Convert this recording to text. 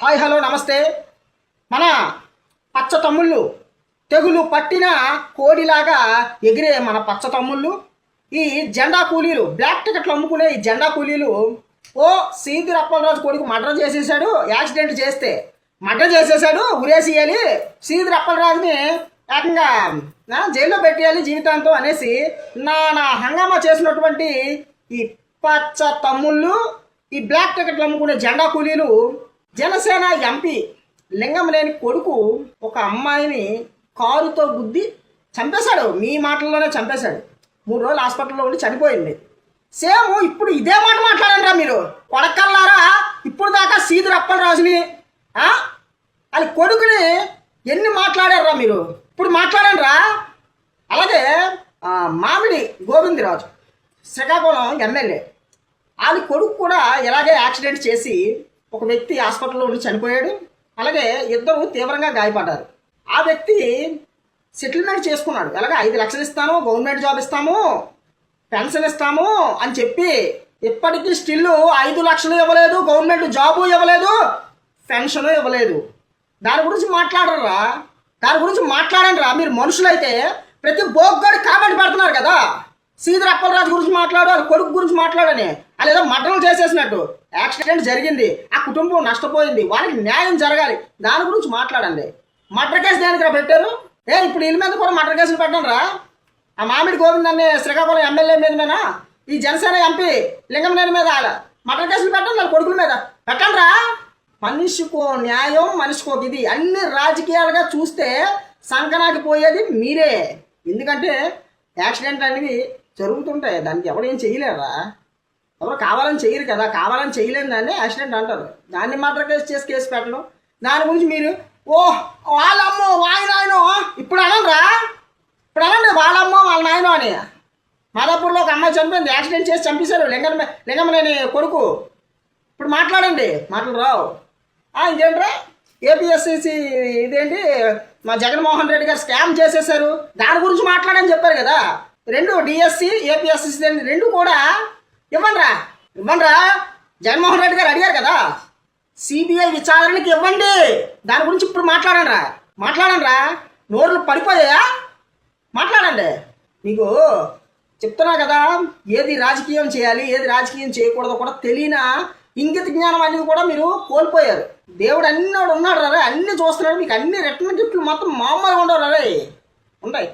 Hi hello నమస్తే. మన పచ్చ తమ్ముళ్ళు తెగులు పట్టిన కోడిలాగా ఎగిరే మన పచ్చ తమ్ముళ్ళు, ఈ జెండా కూలీలు, బ్లాక్ టికెట్లు అమ్ముకునే ఈ జెండా కూలీలు సీదిరి అప్పలరాజు కొడుకు మర్డర్ చేసేసాడు. యాక్సిడెంట్ చేస్తే మర్డర్ చేసేసాడు, ఉరేసేయాలి, సీదిరి అప్పలరాజుని ఏకంగా జైల్లో పెట్టేయాలి జీవితాంతం అనేసి నా హంగామా చేసినటువంటి ఈ పచ్చ తమ్ముళ్ళు, ఈ బ్లాక్ టికెట్లు అమ్ముకునే జెండా కూలీలు, జనసేన ఎంపీ లింగంలేని కొడుకు ఒక అమ్మాయిని కారుతో గుద్ది చంపేశాడు. మీ మాటల్లోనే చంపేశాడు. 3 రోజులు హాస్పిటల్లో ఉండి చనిపోయింది. సేమ్ ఇప్పుడు ఇదే మాట మాట్లాడంరా మీరు కొడకల్లారా. ఇప్పుడు దాకా సీదిరి అప్పలరాజుని వాళ్ళ కొడుకుని ఎన్ని మాట్లాడారా మీరు, ఇప్పుడు మాట్లాడండిరా. అలాగే మామిడి గోవిందరాజు శ్రీకాకుళం ఎమ్మెల్యే, వాళ్ళ కొడుకు కూడా ఇలాగే యాక్సిడెంట్ చేసి ఒక వ్యక్తి హాస్పిటల్లో ఉండి చనిపోయాడు. అలాగే ఇద్దరు తీవ్రంగా గాయపడ్డారు. ఆ వ్యక్తి సెటిల్మెంట్ చేసుకున్నాడు. ఎలాగ 5 లక్షలు ఇస్తాను, గవర్నమెంట్ జాబ్ ఇస్తాము, పెన్షన్ ఇస్తాము అని చెప్పి ఇప్పటికీ స్టిల్ 5 లక్షలు ఇవ్వలేదు, గవర్నమెంట్ జాబు ఇవ్వలేదు, పెన్షన్ ఇవ్వలేదు. దాని గురించి మాట్లాడరా, దాని గురించి మాట్లాడండిరా. మీరు మనుషులైతే ప్రతి బోగ్గాడి కామెంట్ పెడుతున్నారు కదా, సీదిరి అప్పలరాజు గురించి మాట్లాడు, వాళ్ళ కొడుకు గురించి మాట్లాడని. వాళ్ళు ఏదో మర్డర్లు చేసేసినట్టు. యాక్సిడెంట్ జరిగింది, ఆ కుటుంబం నష్టపోయింది, వాళ్ళకి న్యాయం జరగాలి, దాని గురించి మాట్లాడండి. మర్డర్ కేసు దేనికి పెట్టారు? ఇప్పుడు వీళ్ళ మీద కూడా మర్డర్ కేసులు పెట్టండి రా. ఆ మామిడి గోవింద్ అనే శ్రీకాకుళం ఎమ్మెల్యే మీదనా, ఈ జనసేన ఎంపీ లింగంనేని మీద మర్డర్ కేసులు పెట్టండి, వాళ్ళ కొడుకుల మీద పెట్టండి రా. మనిషికో న్యాయం, మనిషికో ఇది. అన్ని రాజకీయాలుగా చూస్తే సంకనాకి పోయేది మీరే. ఎందుకంటే యాక్సిడెంట్ అనేవి జరుగుతుంటాయి, దానికి ఎవడేం చేయలేరా. ఎవరు కావాలని చేయరు కదా, కావాలని చేయలేని దాన్ని యాక్సిడెంట్ అంటారు. దాన్ని మర్డర్ కేసు పెట్టడం, దాని గురించి మీరు వాళ్ళమ్మో వాళ్ళ నాయనో ఇప్పుడు అనండిరా. ఇప్పుడు అనండి వాళ్ళమ్మో వాళ్ళ నాయనో అని. మాదాపూర్లో ఒక అమ్మాయి చనిపోయింది, యాక్సిడెంట్ చేసి చంపేశారు లింగంనేని కొడుకు. ఇప్పుడు మాట్లాడండి, మాటలు రావు. ఇంకేంట్రా ఏపీఎస్సీసీ ఇదేంటి మా జగన్మోహన్ రెడ్డి గారు స్కామ్ చేసేసారు, దాని గురించి మాట్లాడని చెప్పారు కదా. 2 డిఎస్సి ఏపీఎస్సీ 2 కూడా ఇవ్వండిరా. జగన్మోహన్ రెడ్డి గారు అడిగారు కదా, సిబిఐ విచారణకి ఇవ్వండి, దాని గురించి ఇప్పుడు మాట్లాడండిరా. నోర్లు పడిపోయాయా? మాట్లాడండి. మీకు చెప్తున్నా కదా, ఏది రాజకీయం చేయాలి, ఏది రాజకీయం చేయకూడదో కూడా తెలియన ఇంగిత జ్ఞానం అనేది కూడా మీరు కోల్పోయారు. దేవుడు అన్నీ ఉన్నాడు రా, అన్నీ చూస్తున్నాడు. మీకు అన్ని రిటర్న్ గిఫ్ట్లు మొత్తం మామూలుగా ఉండవు రే, ఉంటాయి.